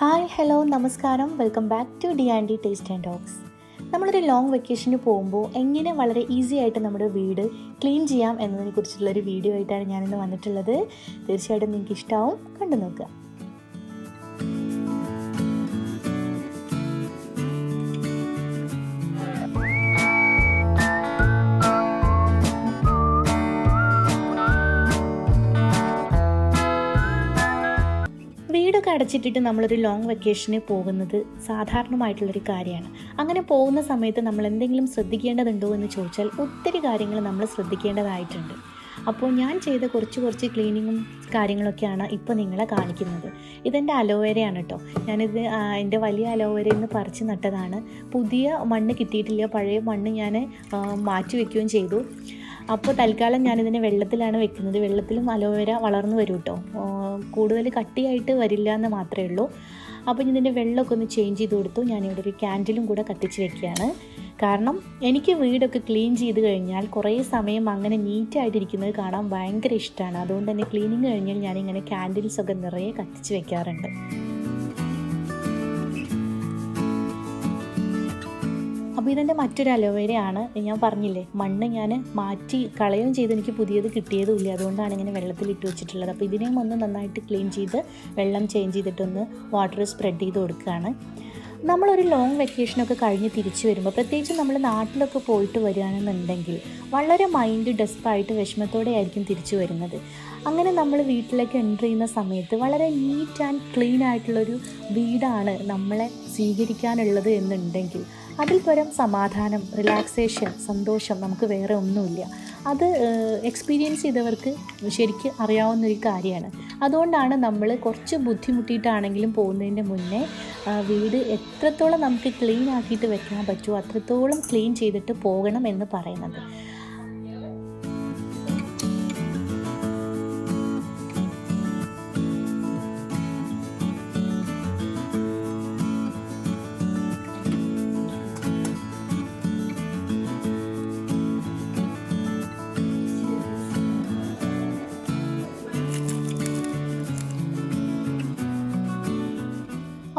Hi hello നമസ്കാരം, welcome back to D&D Taste and Talks. നമ്മളൊരു long വെക്കേഷന് പോകുമ്പോൾ എങ്ങനെ വളരെ ഈസി ആയിട്ട് നമ്മുടെ വീട് ക്ലീൻ ചെയ്യാം എന്നതിനെ കുറിച്ചുള്ളൊരു വീഡിയോ ആയിട്ടാണ് ഞാനിന്ന് വന്നിട്ടുള്ളത്. തീർച്ചയായിട്ടും നിങ്ങൾക്ക് ഇഷ്ടമാവും, കണ്ടു നോക്കുക. വീടൊക്കെ അടച്ചിട്ടിട്ട് നമ്മളൊരു ലോങ് വെക്കേഷന് പോകുന്നത് സാധാരണമായിട്ടുള്ളൊരു കാര്യമാണ്. അങ്ങനെ പോകുന്ന സമയത്ത് നമ്മൾ എന്തെങ്കിലും ശ്രദ്ധിക്കേണ്ടതുണ്ടോ എന്ന് ചോദിച്ചാൽ ഒത്തിരി കാര്യങ്ങൾ നമ്മൾ ശ്രദ്ധിക്കേണ്ടതായിട്ടുണ്ട്. അപ്പോൾ ഞാൻ ചെയ്ത കുറച്ച് ക്ലീനിങ്ങും കാര്യങ്ങളൊക്കെയാണ് ഇപ്പോൾ നിങ്ങളെ കാണിക്കുന്നത്. ഇതെൻ്റെ അലോവേരയാണ് കേട്ടോ. ഞാനിത് എൻ്റെ വലിയ അലോവേരയിൽ നിന്ന് പറിച്ച് നട്ടതാണ്. പുതിയ മണ്ണ് കിട്ടിയിട്ടില്ല, പഴയ മണ്ണ് ഞാൻ മാറ്റി വയ്ക്കുകയും ചെയ്തു. അപ്പോൾ തൽക്കാലം ഞാനിതിനെ വെള്ളത്തിലാണ് വെക്കുന്നത്. വെള്ളത്തിലും അലോവേര വളർന്നു വരും കേട്ടോ, കൂടുതൽ കട്ടിയായിട്ട് വരില്ല എന്ന് മാത്രമേ ഉള്ളൂ. അപ്പോൾ ഇതിൻ്റെ വെള്ളമൊക്കെ ഒന്ന് ചേഞ്ച് ചെയ്ത് കൊടുത്തു. ഞാനിവിടെ ഒരു ക്യാൻഡിലും കൂടെ കത്തിച്ച് വെക്കുകയാണ്. കാരണം എനിക്ക് വീടൊക്കെ ക്ലീൻ ചെയ്ത് കഴിഞ്ഞാൽ കുറേ സമയം അങ്ങനെ നീറ്റായിട്ടിരിക്കുന്നത് കാണാൻ ഭയങ്കര ഇഷ്ടമാണ്. അതുകൊണ്ട് തന്നെ ക്ലീനിങ് കഴിഞ്ഞാൽ ഞാനിങ്ങനെ ക്യാൻഡിൽസൊക്കെ നിറയെ കത്തിച്ച് വെക്കാറുണ്ട്. അപ്പോൾ ഇതെൻ്റെ മറ്റൊരു അലോവേരയാണ്. ഞാൻ പറഞ്ഞില്ലേ, മണ്ണ് ഞാൻ മാറ്റി കളയുകയും ചെയ്ത് എനിക്ക് പുതിയത് കിട്ടിയതുമില്ല. അതുകൊണ്ടാണ് ഇങ്ങനെ വെള്ളത്തിലിട്ട് വെച്ചിട്ടുള്ളത്. അപ്പോൾ ഇതിനെയും ഒന്ന് നന്നായിട്ട് ക്ലീൻ ചെയ്ത് വെള്ളം ചേഞ്ച് ചെയ്തിട്ടൊന്ന് വാട്ടർ സ്പ്രെഡ് ചെയ്ത് കൊടുക്കുകയാണ്. നമ്മളൊരു ലോങ് വെക്കേഷനൊക്കെ കഴിഞ്ഞ് തിരിച്ചു വരുമ്പോൾ, പ്രത്യേകിച്ച് നമ്മൾ നാട്ടിലൊക്കെ പോയിട്ട് വരികയാണെന്നുണ്ടെങ്കിൽ വളരെ മൈൻഡ് ഡെസ്പായിട്ട് വിഷമത്തോടെ ആയിരിക്കും തിരിച്ചു വരുന്നത്. അങ്ങനെ നമ്മൾ വീട്ടിലേക്ക് എൻ്റർ ചെയ്യുന്ന സമയത്ത് വളരെ നീറ്റ് ആൻഡ് ക്ലീൻ ആയിട്ടുള്ളൊരു വീടാണ് നമ്മളെ സ്വീകരിക്കാനുള്ളത് എന്നുണ്ടെങ്കിൽ അതിൽ പരം സമാധാനം, റിലാക്സേഷൻ, സന്തോഷം നമുക്ക് വേറെ ഒന്നുമില്ല. അത് എക്സ്പീരിയൻസ് ചെയ്തവർക്ക് ശരിക്കും അറിയാവുന്നൊരു കാര്യമാണ്. അതുകൊണ്ടാണ് നമ്മൾ കുറച്ച് ബുദ്ധിമുട്ടിയിട്ടാണെങ്കിലും പോകുന്നതിൻ്റെ മുന്നേ വീട് എത്രത്തോളം നമുക്ക് ക്ലീൻ ആക്കിയിട്ട് വെക്കാൻ പറ്റുമോ അത്രത്തോളം ക്ലീൻ ചെയ്തിട്ട് പോകണം എന്ന് പറയുന്നത്.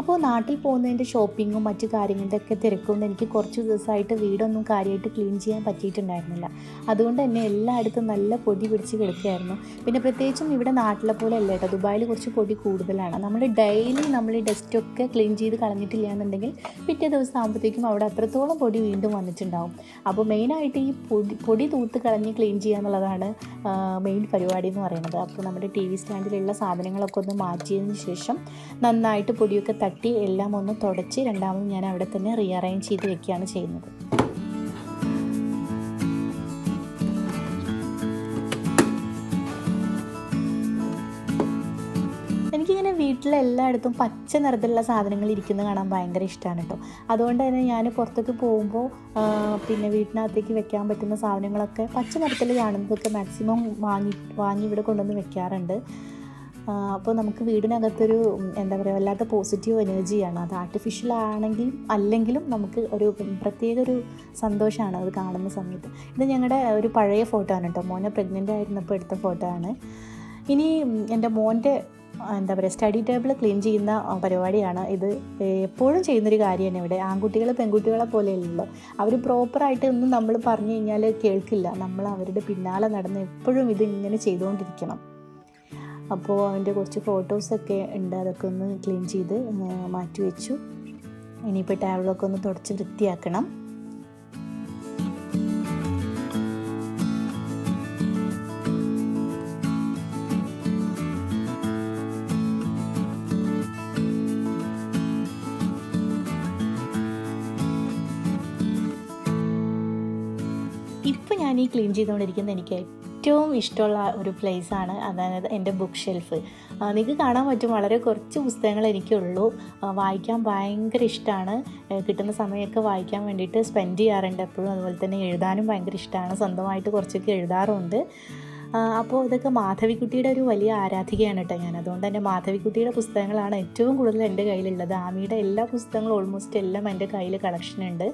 അപ്പോൾ നാട്ടിൽ പോകുന്നതിൻ്റെ ഷോപ്പിങ്ങും മറ്റു കാര്യങ്ങളുടെ ഒക്കെ തിരക്കൊന്നും എനിക്ക് കുറച്ച് ദിവസമായിട്ട് വീടൊന്നും കാര്യമായിട്ട് ക്ലീൻ ചെയ്യാൻ പറ്റിയിട്ടുണ്ടായിരുന്നില്ല. അതുകൊണ്ട് തന്നെ എല്ലായിടത്തും നല്ല പൊടി പിടിച്ച് കിടക്കുകയായിരുന്നു. പിന്നെ പ്രത്യേകിച്ചും ഇവിടെ നാട്ടിലെ പോലെ അല്ല കേട്ടോ, ദുബായിൽ കുറച്ച് പൊടി കൂടുതലാണ്. നമ്മൾ ഡെയിലി നമ്മൾ ഈ ഡസ്റ്റൊക്കെ ക്ലീൻ ചെയ്ത് കളഞ്ഞിട്ടില്ല എന്നുണ്ടെങ്കിൽ പിറ്റേ ദിവസം ആകുമ്പോഴത്തേക്കും അവിടെ അത്രത്തോളം പൊടി വീണ്ടും വന്നിട്ടുണ്ടാവും. അപ്പോൾ മെയിനായിട്ട് ഈ പൊടി തൂത്ത് കളഞ്ഞ് ക്ലീൻ ചെയ്യുക എന്നുള്ളതാണ് മെയിൻ പരിപാടി എന്ന് പറയുന്നത്. അപ്പോൾ നമ്മുടെ TV സ്റ്റാൻഡിലുള്ള സാധനങ്ങളൊക്കെ ഒന്ന് മാറ്റിയതിന് ശേഷം നന്നായിട്ട് പൊടിയൊക്കെ തട്ടി എല്ലാം ഒന്ന് തുടച്ച് രണ്ടാമത് ഞാൻ അവിടെ തന്നെ റീഅറേഞ്ച് ചെയ്ത് വെക്കുകയാണ് ചെയ്യുന്നത്. എനിക്കിങ്ങനെ വീട്ടിലെ എല്ലായിടത്തും പച്ച നിറത്തിലുള്ള സാധനങ്ങൾ ഇരിക്കുന്നത് കാണാൻ ഭയങ്കര ഇഷ്ടമാണ് കേട്ടോ. അതുകൊണ്ട് തന്നെ ഞാൻ പുറത്തേക്ക് പോകുമ്പോൾ പിന്നെ വീട്ടിനകത്തേക്ക് വെക്കാൻ പറ്റുന്ന സാധനങ്ങളൊക്കെ പച്ച നിറത്തിൽ കാണുന്നതൊക്കെ മാക്സിമം വാങ്ങി ഇവിടെ കൊണ്ടുവന്ന് വെക്കാറുണ്ട്. അപ്പോൾ നമുക്ക് വീടിനകത്തൊരു എന്താ പറയുക, വല്ലാത്ത പോസിറ്റീവ് എനർജിയാണ്. അത് ആർട്ടിഫിഷ്യൽ ആണെങ്കിലും അല്ലെങ്കിലും നമുക്ക് ഒരു പ്രത്യേക ഒരു സന്തോഷമാണ് അത് കാണുന്ന സമയത്ത്. ഇത് ഞങ്ങളുടെ ഒരു പഴയ ഫോട്ടോ ആണ് കേട്ടോ, മോനെ പ്രഗ്നൻ്റ് ആയിരുന്നപ്പോൾ എടുത്ത ഫോട്ടോ ആണ്. ഇനി എൻ്റെ മോൻ്റെ എന്താ പറയുക സ്റ്റഡി ടേബിൾ ക്ലീൻ ചെയ്യുന്ന പരിപാടിയാണ്. ഇത് എപ്പോഴും ചെയ്യുന്നൊരു കാര്യമാണ്. ഇവിടെ ആൺകുട്ടികൾ പെൺകുട്ടികളെ പോലെയല്ലല്ലോ, അവർ പ്രോപ്പറായിട്ട് ഒന്നും നമ്മൾ പറഞ്ഞു കഴിഞ്ഞാൽ കേൾക്കില്ല. നമ്മൾ അവരുടെ പിന്നാലെ നടന്ന് എപ്പോഴും ഇത് ഇങ്ങനെ ചെയ്തുകൊണ്ടിരിക്കണം. അപ്പോൾ അവൻ്റെ കുറച്ച് ഫോട്ടോസൊക്കെ ഉണ്ട്, അതൊക്കെ ഒന്ന് ക്ലീൻ ചെയ്ത് മാറ്റി വെച്ചു. ഇനിയിപ്പോൾ ടേബിളൊക്കെ ഒന്ന് തുടച്ച് വൃത്തിയാക്കണം. ഇപ്പോൾ ഞാൻ ഈ ക്ലീൻ ചെയ്തുകൊണ്ടിരിക്കുന്നത് എനിക്ക് ഏറ്റവും ഇഷ്ടമുള്ള ഒരു പ്ലേസാണ്, അതായത് എൻ്റെ ബുക്ക് ഷെൽഫ്. നിങ്ങൾക്ക് കാണാൻ പറ്റും, വളരെ കുറച്ച് പുസ്തകങ്ങൾ എനിക്കുള്ളൂ. വായിക്കാൻ ഭയങ്കര ഇഷ്ടമാണ്. കിട്ടുന്ന സമയമൊക്കെ വായിക്കാൻ വേണ്ടിയിട്ട് സ്പെൻഡ് ചെയ്യാറുണ്ട് എപ്പോഴും. അതുപോലെ തന്നെ എഴുതാനും ഭയങ്കര ഇഷ്ടമാണ്, സ്വന്തമായിട്ട് കുറച്ചൊക്കെ എഴുതാറുമുണ്ട്. അപ്പോൾ ഇതൊക്കെ മാധവിക്കുട്ടിയുടെ ഒരു വലിയ ആരാധികയാണ് കേട്ടോ ഞാൻ. അതുകൊണ്ട് തന്നെ മാധവിക്കുട്ടിയുടെ പുസ്തകങ്ങളാണ് ഏറ്റവും കൂടുതൽ എൻ്റെ കയ്യിലുള്ളത്. ആമിയുടെ എല്ലാ പുസ്തകങ്ങളും ഓൾമോസ്റ്റ് എല്ലാം എൻ്റെ കയ്യിൽ കളക്ഷനുണ്ട്.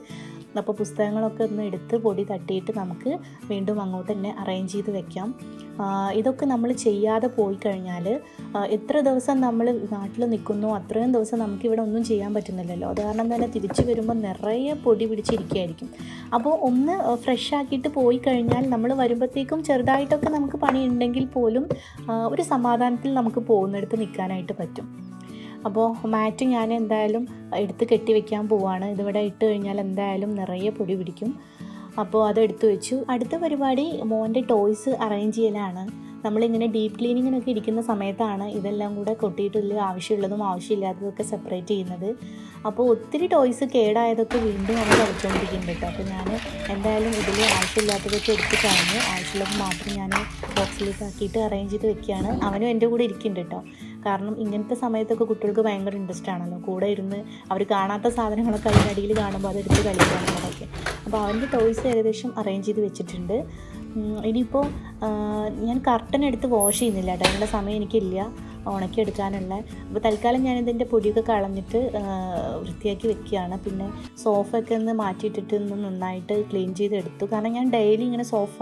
അപ്പോൾ പുസ്തകങ്ങളൊക്കെ ഒന്ന് എടുത്ത് പൊടി തട്ടിയിട്ട് നമുക്ക് വീണ്ടും അങ്ങോട്ട് തന്നെ അറേഞ്ച് ചെയ്ത് വെക്കാം. ഇതൊക്കെ നമ്മൾ ചെയ്യാതെ പോയി കഴിഞ്ഞാൽ എത്ര ദിവസം നമ്മൾ നാട്ടിൽ നിൽക്കുന്നോ അത്രയും ദിവസം നമുക്കിവിടെ ഒന്നും ചെയ്യാൻ പറ്റുന്നില്ലല്ലോ. അത് കാരണം തന്നെ തിരിച്ചു വരുമ്പോൾ നിറയെ പൊടി പിടിച്ചിരിക്കുകയായിരിക്കും. അപ്പോൾ ഒന്ന് ഫ്രഷ് ആക്കിയിട്ട് പോയി കഴിഞ്ഞാൽ നമ്മൾ വരുമ്പോഴത്തേക്കും ചെറുതായിട്ടൊക്കെ നമുക്ക് പണി ഉണ്ടെങ്കിൽ പോലും ഒരു സമാധാനത്തിൽ നമുക്ക് പോകുന്നിടത്ത് നിൽക്കാനായിട്ട് പറ്റും. അപ്പോൾ മാറ്റ് ഞാൻ എന്തായാലും എടുത്ത് കെട്ടി വെക്കാൻ പോവാണ്. ഇതിവിടെ ഇട്ട് കഴിഞ്ഞാൽ എന്തായാലും നിറയെ പൊടി പിടിക്കും. അപ്പോൾ അതെടുത്ത് വെച്ചു. അടുത്ത പരിപാടി മോൻ്റെ ടോയ്സ് അറേഞ്ച് ചെയ്യലാണ്. നമ്മളിങ്ങനെ ഡീപ്പ് ക്ലീനിങ്ങിനൊക്കെ ഇരിക്കുന്ന സമയത്താണ് ഇതെല്ലാം കൂടെ കൊട്ടിയിട്ടുള്ള ആവശ്യമുള്ളതും ആവശ്യമില്ലാത്തതൊക്കെ സെപ്പറേറ്റ് ചെയ്യുന്നത്. അപ്പോൾ ഒത്തിരി ടോയ്സ് കേടായതൊക്കെ വീണ്ടും നമ്മൾ കളിച്ചുകൊണ്ടിരിക്കുന്നുണ്ട് കേട്ടോ. അപ്പോൾ ഞാൻ എന്തായാലും ഇതിൽ ആവശ്യമില്ലാത്തതൊക്കെ എടുത്ത് കളഞ്ഞ് ആവശ്യമുള്ളത് മാത്രം ഞാൻ ബോക്സിലേക്ക് ആക്കിയിട്ട് അറേഞ്ച് ചെയ്ത് വെക്കുകയാണ്. അവനും എൻ്റെ കൂടെ ഇരിക്കുന്നുണ്ട് കേട്ടോ. കാരണം ഇങ്ങനത്തെ സമയത്തൊക്കെ കുട്ടികൾക്ക് ഭയങ്കര ഇൻട്രസ്റ്റ് ആണല്ലോ, കൂടെ ഇരുന്ന് അവർ കാണാത്ത സാധനങ്ങളൊക്കെ അതിനടിയിൽ കാണുമ്പോൾ അതെടുത്ത് കളിക്കാനുള്ളതൊക്കെ. അപ്പോൾ അവൻ്റെ ടോയ്സ് ഏകദേശം അറേഞ്ച് ചെയ്ത് വെച്ചിട്ടുണ്ട്. ഇനിയിപ്പോൾ ഞാൻ കർട്ടൻ എടുത്ത് വാഷ് ചെയ്യുന്നില്ല കേട്ടോ, അതിനുള്ള സമയം എനിക്കില്ല ഉണക്കി എടുക്കാനുള്ള. അപ്പോൾ തൽക്കാലം ഞാനിതിൻ്റെ പൊടിയൊക്കെ കളഞ്ഞിട്ട് വൃത്തിയാക്കി വെക്കുകയാണ്. പിന്നെ സോഫയൊക്കെ ഒന്ന് മാറ്റിയിട്ടിട്ട് ഒന്ന് നന്നായിട്ട് ക്ലീൻ ചെയ്തെടുത്തു. കാരണം ഞാൻ ഡെയിലി ഇങ്ങനെ സോഫ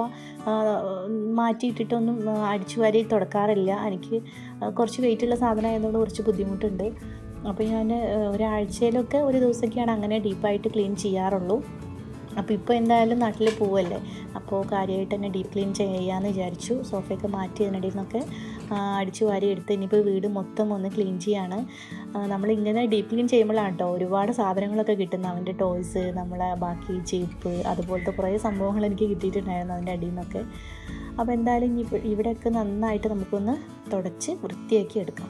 മാറ്റിയിട്ടിട്ടൊന്നും അടിച്ചു വാരി തുടക്കാറില്ല. എനിക്ക് കുറച്ച് വെയിറ്റുള്ള സാധനം ആയതുകൊണ്ട് കുറച്ച് ബുദ്ധിമുട്ടുണ്ട്. അപ്പോൾ ഞാൻ ഒരാഴ്ചയിലൊക്കെ ഒരു ദിവസമൊക്കെയാണ് അങ്ങനെ ഡീപ്പായിട്ട് ക്ലീൻ ചെയ്യാറുള്ളൂ. അപ്പോൾ ഇപ്പോൾ എന്തായാലും നാട്ടിൽ പോവല്ലേ, അപ്പോൾ കാര്യമായിട്ട് തന്നെ ഡീപ്പ് ക്ലീൻ ചെയ്യാമെന്ന് വിചാരിച്ചു. സോഫയൊക്കെ മാറ്റി അതിനിടയിൽ നിന്നൊക്കെ അടിച്ചു വാരി എടുത്ത് ഇനിയിപ്പോൾ വീട് മൊത്തം ഒന്ന് ക്ലീൻ ചെയ്യാണ്. നമ്മളിങ്ങനെ ഡീപ്പ് ക്ലീൻ ചെയ്യുമ്പോഴാണ് കേട്ടോ ഒരുപാട് സാധനങ്ങളൊക്കെ കിട്ടുന്നത്. അവൻ്റെ ടോയ്സ്, നമ്മളെ ബാക്കി ചീപ്പ്, അതുപോലത്തെ കുറേ സംഭവങ്ങൾ എനിക്ക് കിട്ടിയിട്ടുണ്ടായിരുന്നു അതിൻ്റെ അടിയിൽ നിന്നൊക്കെ. അപ്പോൾ എന്തായാലും ഇനി ഇവിടെയൊക്കെ നന്നായിട്ട് നമുക്കൊന്ന് തുടച്ച് വൃത്തിയാക്കി എടുക്കാം.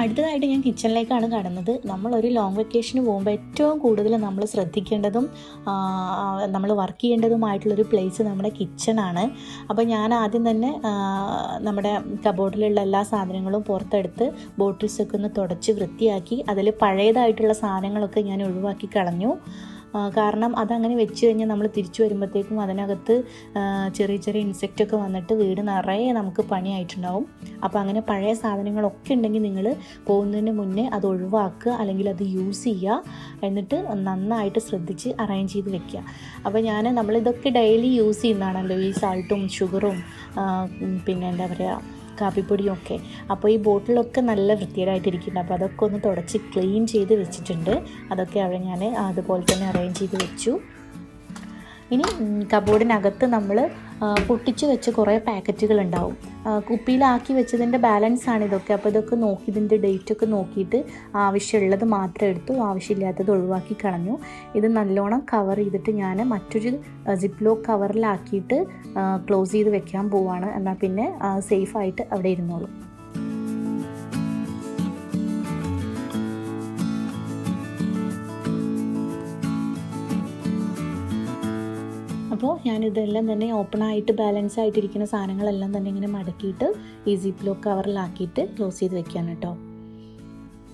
അടുത്തതായിട്ട് ഞാൻ കിച്ചണിലേക്കാണ് കടന്നത്. നമ്മളൊരു ലോങ് വെക്കേഷന് പോകുമ്പോൾ ഏറ്റവും കൂടുതൽ നമ്മൾ ശ്രദ്ധിക്കേണ്ടതും നമ്മൾ വർക്ക് ചെയ്യേണ്ടതുമായിട്ടുള്ളൊരു പ്ലേസ് നമ്മുടെ കിച്ചണാണ്. അപ്പോൾ ഞാൻ ആദ്യം തന്നെ നമ്മുടെ കബോർഡിലുള്ള എല്ലാ സാധനങ്ങളും പുറത്തെടുത്ത് ബോട്ടിൽസൊക്കെ ഒന്ന് തുടച്ച് വൃത്തിയാക്കി അതിൽ പഴയതായിട്ടുള്ള സാധനങ്ങളൊക്കെ ഞാൻ ഒഴിവാക്കി കളഞ്ഞു. കാരണം അതങ്ങനെ വെച്ച് കഴിഞ്ഞാൽ നമ്മൾ തിരിച്ചു വരുമ്പോഴത്തേക്കും അതിനകത്ത് ചെറിയ ചെറിയ ഇൻസെക്റ്റൊക്കെ വന്നിട്ട് വീട് നിറയെ നമുക്ക് പണിയായിട്ടുണ്ടാവും. അപ്പോൾ അങ്ങനെ പഴയ സാധനങ്ങളൊക്കെ ഉണ്ടെങ്കിൽ നിങ്ങൾ പോകുന്നതിന് മുന്നേ അത് ഒഴിവാക്കുക, അല്ലെങ്കിൽ അത് യൂസ് ചെയ്യുക. എന്നിട്ട് നന്നായിട്ട് ശ്രദ്ധിച്ച് അറേഞ്ച് ചെയ്ത് വെക്കുക. അപ്പോൾ നമ്മളിതൊക്കെ ഡെയിലി യൂസ് ചെയ്യുന്നതാണല്ലോ, ഈ സാൾട്ടും ഷുഗറും പിന്നെ എന്താ പറയുക കാപ്പിപ്പൊടിയും ഒക്കെ. അപ്പോൾ ഈ ബോട്ടിലൊക്കെ നല്ല വൃത്തികേടായിട്ടിരിക്കുന്നുണ്ട്. അപ്പോൾ അതൊക്കെ ഒന്ന് തുടച്ച് ക്ലീൻ ചെയ്ത് വെച്ചിട്ടുണ്ട്. അതൊക്കെ അവിടെ ഞാൻ അതുപോലെ തന്നെ അറേഞ്ച് ചെയ്ത് വെച്ചു. ഇനി കബോർഡിനകത്ത് നമ്മൾ പൊട്ടിച്ച് വെച്ച കുറേ പാക്കറ്റുകൾ ഉണ്ടാവും. കുപ്പിയിലാക്കി വെച്ചതിൻ്റെ ബാലൻസാണ് ഇതൊക്കെ. അപ്പോൾ ഇതൊക്കെ നോക്കി ഇതിൻ്റെ ഡേറ്റൊക്കെ നോക്കിയിട്ട് ആവശ്യമുള്ളത് മാത്രം എടുത്തു, ആവശ്യമില്ലാത്തത് ഒഴിവാക്കി കളഞ്ഞു. ഇത് നല്ലോണം കവർ ചെയ്തിട്ട് ഞാൻ മറ്റൊരു സിപ്പ് ലോക്ക് കവറിലാക്കിയിട്ട് ക്ലോസ് ചെയ്ത് വെക്കാൻ പോവാണ്. എന്നാൽ പിന്നെ സേഫായിട്ട് അവിടെ ഇരുന്നോളൂ. അപ്പോൾ ഞാനിതെല്ലാം തന്നെ ഓപ്പണായിട്ട് ബാലൻസ് ആയിട്ടിരിക്കുന്ന സാധനങ്ങളെല്ലാം തന്നെ ഇങ്ങനെ മടക്കിയിട്ട് ഈ സിപ്പ് ലോക്ക് കവറിലാക്കിയിട്ട് ക്ലോസ് ചെയ്ത് വെക്കുകയാണ് കേട്ടോ.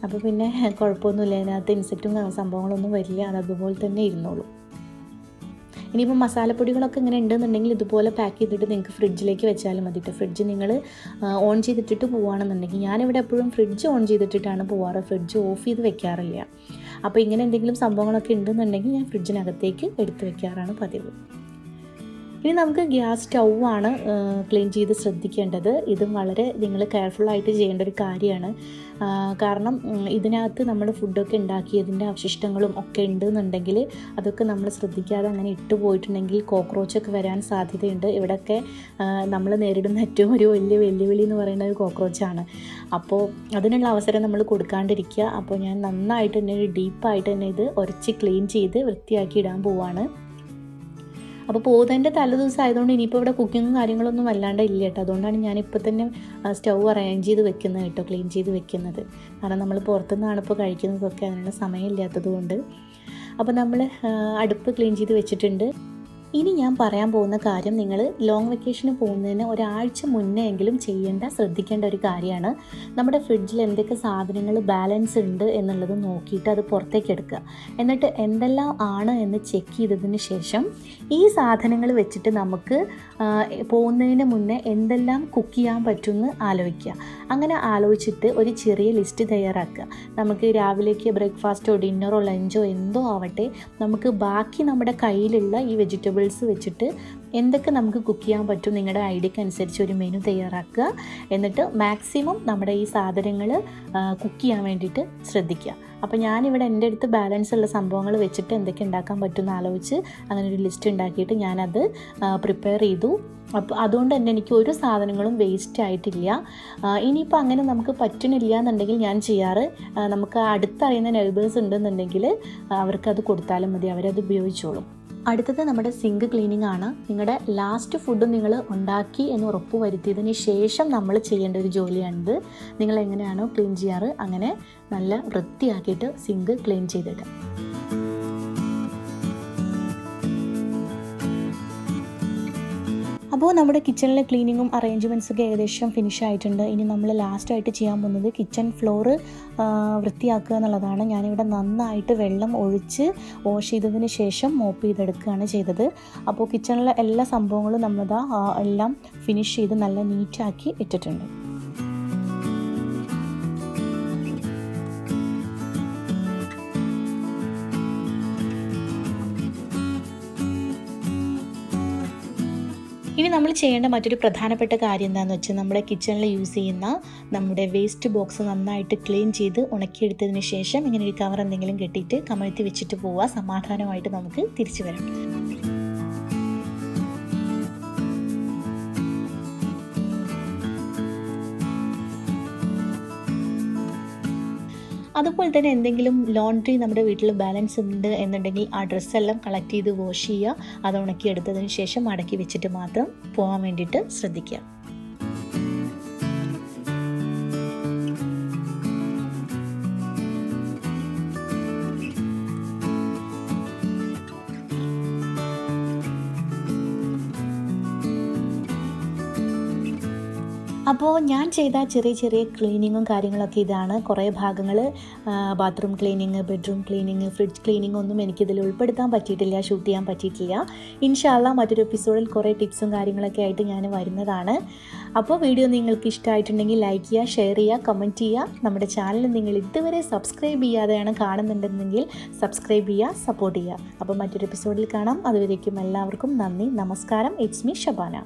അപ്പോൾ പിന്നെ കുഴപ്പമൊന്നുമില്ല, അതിനകത്ത് ഇൻസെക്റ്റും സംഭവങ്ങളൊന്നും വരില്ല, അതതുപോലെ തന്നെ ഇരുന്നോളൂ. ഇനിയിപ്പോൾ മസാലപ്പൊടികളൊക്കെ ഇങ്ങനെ ഉണ്ടെന്നുണ്ടെങ്കിൽ ഇതുപോലെ പാക്ക് ചെയ്തിട്ട് നിങ്ങൾക്ക് ഫ്രിഡ്ജിലേക്ക് വെച്ചാലും മതി കേട്ടോ. ഫ്രിഡ്ജ് നിങ്ങൾ ഓൺ ചെയ്തിട്ടിട്ട് പോവുകയാണെന്നുണ്ടെങ്കിൽ, ഞാനിവിടെ എപ്പോഴും ഫ്രിഡ്ജ് ഓൺ ചെയ്തിട്ടിട്ടാണ് പോവാറ്, ഫ്രിഡ്ജ് ഓഫ് ചെയ്ത് വെക്കാറില്ല. അപ്പോൾ ഇങ്ങനെ എന്തെങ്കിലും സംഭവങ്ങളൊക്കെ ഉണ്ടെന്നുണ്ടെങ്കിൽ ഞാൻ ഫ്രിഡ്ജിനകത്തേക്ക് എടുത്ത് വെക്കാറാണ് പതിവ്. ഇനി നമുക്ക് ഗ്യാസ് സ്റ്റൗവാണ് ക്ലീൻ ചെയ്ത് ശ്രദ്ധിക്കേണ്ടത്. ഇതും വളരെ നിങ്ങൾ കെയർഫുള്ളായിട്ട് ചെയ്യേണ്ട ഒരു കാര്യമാണ്. കാരണം ഇതിനകത്ത് നമ്മൾ ഫുഡൊക്കെ ഉണ്ടാക്കിയതിൻ്റെ അവശിഷ്ടങ്ങളും ഒക്കെ ഉണ്ടെന്നുണ്ടെങ്കിൽ അതൊക്കെ നമ്മൾ ശ്രദ്ധിക്കാതെ അങ്ങനെ ഇട്ട് പോയിട്ടുണ്ടെങ്കിൽ കോക്രോച്ചൊക്കെ വരാൻ സാധ്യതയുണ്ട്. ഇവിടെയൊക്കെ നമ്മൾ നേരിടുന്ന ഏറ്റവും ഒരു വലിയ വെല്ലുവിളി എന്ന് പറയുന്നത് കോക്രോച്ചാണ്. അപ്പോൾ അതിനുള്ള അവസരം നമ്മൾ കൊടുക്കാണ്ടിരിക്കുക. അപ്പോൾ ഞാൻ നന്നായിട്ട് തന്നെ ഡീപ്പായിട്ട് തന്നെ ഇത് ഉരച്ച് ക്ലീൻ ചെയ്ത് വൃത്തിയാക്കി ഇടാൻ പോവാണ്. അപ്പോൾ പോകുന്നതിൻ്റെ തലേദിവസം ആയതുകൊണ്ട് ഇനിയിപ്പോൾ ഇവിടെ കുക്കിങ്ങും കാര്യങ്ങളൊന്നും വല്ലാണ്ട് ഇല്ല കേട്ടോ. അതുകൊണ്ടാണ് ഞാനിപ്പോൾ തന്നെ സ്റ്റൗ അറേഞ്ച് ചെയ്ത് വെക്കുന്നത് കേട്ടോ, ക്ലീൻ ചെയ്ത് വെക്കുന്നത്. കാരണം നമ്മൾ പുറത്തുനിന്നാണ് ഇപ്പോൾ കഴിക്കുന്നതൊക്കെ, അതിനുള്ള സമയമില്ലാത്തത് കൊണ്ട്. അപ്പോൾ നമ്മൾ അടുപ്പ് ക്ലീൻ ചെയ്ത് വെച്ചിട്ടുണ്ട്. ഇനി ഞാൻ പറയാൻ പോകുന്ന കാര്യം നിങ്ങൾ ലോങ് വെക്കേഷന് പോകുന്നതിന് ഒരാഴ്ച മുന്നേ എങ്കിലും ശ്രദ്ധിക്കേണ്ട ഒരു കാര്യമാണ്. നമ്മുടെ ഫ്രിഡ്ജിൽ എന്തൊക്കെ സാധനങ്ങൾ ബാലൻസ് ഉണ്ട് എന്നുള്ളത് നോക്കിയിട്ട് അത് പുറത്തേക്ക് എടുക്കുക. എന്നിട്ട് എന്തെല്ലാം ആണ് എന്ന് ചെക്ക് ചെയ്തതിന് ശേഷം ഈ സാധനങ്ങൾ വെച്ചിട്ട് നമുക്ക് പോകുന്നതിന് മുന്നേ എന്തെല്ലാം കുക്ക് ചെയ്യാൻ പറ്റുമെന്ന് ആലോചിക്കുക. അങ്ങനെ ആലോചിച്ചിട്ട് ഒരു ചെറിയ ലിസ്റ്റ് തയ്യാറാക്കുക. നമുക്ക് രാവിലേക്ക് ബ്രേക്ക്ഫാസ്റ്റോ ഡിന്നറോ ലഞ്ചോ എന്തോ ആവട്ടെ, നമുക്ക് ബാക്കി നമ്മുടെ കയ്യിലുള്ള ഈ വെജിറ്റബിൾസ് വെച്ചിട്ട് എന്തൊക്കെ നമുക്ക് കുക്ക് ചെയ്യാൻ പറ്റും, നിങ്ങളുടെ ഐഡിയക്ക് അനുസരിച്ച് ഒരു മെനു തയ്യാറാക്കുക. എന്നിട്ട് മാക്സിമം നമ്മുടെ ഈ സാധനങ്ങൾ കുക്ക് ചെയ്യാൻ വേണ്ടിയിട്ട് ശ്രദ്ധിക്കുക. അപ്പോൾ ഞാനിവിടെ എൻ്റെ അടുത്ത് ബാലൻസ് ഉള്ള സംഭവങ്ങൾ വെച്ചിട്ട് എന്തൊക്കെ ഉണ്ടാക്കാൻ പറ്റുമെന്ന് ആലോചിച്ച് അങ്ങനെ ഒരു ലിസ്റ്റ് ഉണ്ടാക്കിയിട്ട് ഞാനത് പ്രിപ്പയർ ചെയ്തു. അപ്പോൾ അതുകൊണ്ട് തന്നെ എനിക്ക് ഒരു സാധനങ്ങളും വേസ്റ്റ് ആയിട്ടില്ല. ഇനിയിപ്പോൾ അങ്ങനെ നമുക്ക് പറ്റണില്ല എന്നുണ്ടെങ്കിൽ ഞാൻ ചെയ്യാറ്, നമുക്ക് അടുത്തറിയുന്ന നെയ്ബേഴ്സ് ഉണ്ടെന്നുണ്ടെങ്കിൽ അവർക്കത് കൊടുത്താലും മതി, അവരത് ഉപയോഗിച്ചോളും. അടുത്തത് നമ്മുടെ സിങ്ക് ക്ലീനിങ് ആണ്. നിങ്ങളുടെ ലാസ്റ്റ് ഫുഡ് നിങ്ങൾ ഉണ്ടാക്കി എന്ന് ഉറപ്പ് വരുത്തിയതിന് ശേഷം നമ്മൾ ചെയ്യേണ്ട ഒരു ജോലിയാണിത്. നിങ്ങൾ എങ്ങനെയാണോ ക്ലീൻ ചെയ്യാറ് അങ്ങനെ നല്ല വൃത്തിയാക്കിയിട്ട് സിങ്ക് ക്ലീൻ ചെയ്തിടുക. അപ്പോൾ നമ്മുടെ കിച്ചണിലെ ക്ലീനിങ്ങും അറേഞ്ച്മെൻറ്റ്സൊക്കെ ഏകദേശം ഫിനിഷ് ആയിട്ടുണ്ട്. ഇനി നമ്മൾ ലാസ്റ്റായിട്ട് ചെയ്യാൻ പോകുന്നത് കിച്ചൺ ഫ്ലോറ് വൃത്തിയാക്കുക എന്നുള്ളതാണ്. ഞാനിവിടെ നന്നായിട്ട് വെള്ളം ഒഴിച്ച് വാഷ് ചെയ്തതിന് ശേഷം മോപ്പ് ചെയ്തെടുക്കുകയാണ് ചെയ്തത്. അപ്പോൾ കിച്ചണിലെ എല്ലാ സംഭവങ്ങളും നമ്മളിതാ എല്ലാം ഫിനിഷ് ചെയ്ത് നല്ല നീറ്റാക്കി ഇട്ടിട്ടുണ്ട്. ഇനി നമ്മൾ ചെയ്യേണ്ട മറ്റൊരു പ്രധാനപ്പെട്ട കാര്യം എന്താണെന്ന് വെച്ചാൽ നമ്മുടെ കിച്ചണിൽ യൂസ് ചെയ്യുന്ന നമ്മുടെ വേസ്റ്റ് ബോക്സ് നന്നായിട്ട് ക്ലീൻ ചെയ്ത് ഉണക്കിയെടുത്തതിന് ശേഷം ഇങ്ങനെ ഒരു കവർ എന്തെങ്കിലും കെട്ടിയിട്ട് കമഴ്ത്തി വെച്ചിട്ട് പോവുക. സമാധാനമായിട്ട് നമുക്ക് തിരിച്ചു വരാം. അതുപോലെ തന്നെ എന്തെങ്കിലും ലോണ്ട്രി നമ്മുടെ വീട്ടിൽ ബാലൻസ് ഉണ്ട് എന്നുണ്ടെങ്കിൽ ആ ഡ്രസ്സെല്ലാം കളക്ട് ചെയ്ത് വാഷ് ചെയ്യുക. അത് ഉണക്കിയെടുത്തതിന് ശേഷം മടക്കി വെച്ചിട്ട് മാത്രം പോകാൻ വേണ്ടിയിട്ട് ശ്രദ്ധിക്കുക. അപ്പോൾ ഞാൻ ചെയ്ത ചെറിയ ചെറിയ ക്ലീനിങ്ങും കാര്യങ്ങളൊക്കെ ഇതാണ്. കുറേ ഭാഗങ്ങൾ bathroom cleaning, bedroom cleaning, fridge cleaning ഒന്നും എനിക്കിതിൽ ഉൾപ്പെടുത്താൻ പറ്റിയിട്ടില്ല, ഷൂട്ട് ചെയ്യാൻ പറ്റിയിട്ടില്ല. ഇൻഷാ അല്ലാ മറ്റൊരു എപ്പിസോഡിൽ കുറേ ടിപ്സും കാര്യങ്ങളൊക്കെ ആയിട്ട് ഞാൻ വരുന്നതാണ്. അപ്പോൾ വീഡിയോ നിങ്ങൾക്ക് ഇഷ്ടമായിട്ടുണ്ടെങ്കിൽ ലൈക്ക് ചെയ്യുക, ഷെയർ ചെയ്യുക, കമൻറ്റ് ചെയ്യുക. നമ്മുടെ ചാനൽ നിങ്ങൾ ഇതുവരെ സബ്സ്ക്രൈബ് ചെയ്യാതെയാണ് കാണുന്നുണ്ടെങ്കിൽ സബ്സ്ക്രൈബ് ചെയ്യുക, സപ്പോർട്ട് ചെയ്യുക. അപ്പോൾ മറ്റൊരു എപ്പിസോഡിൽ കാണാം. അതുവരേക്കും എല്ലാവർക്കും നന്ദി, നമസ്കാരം. It's me Shabana.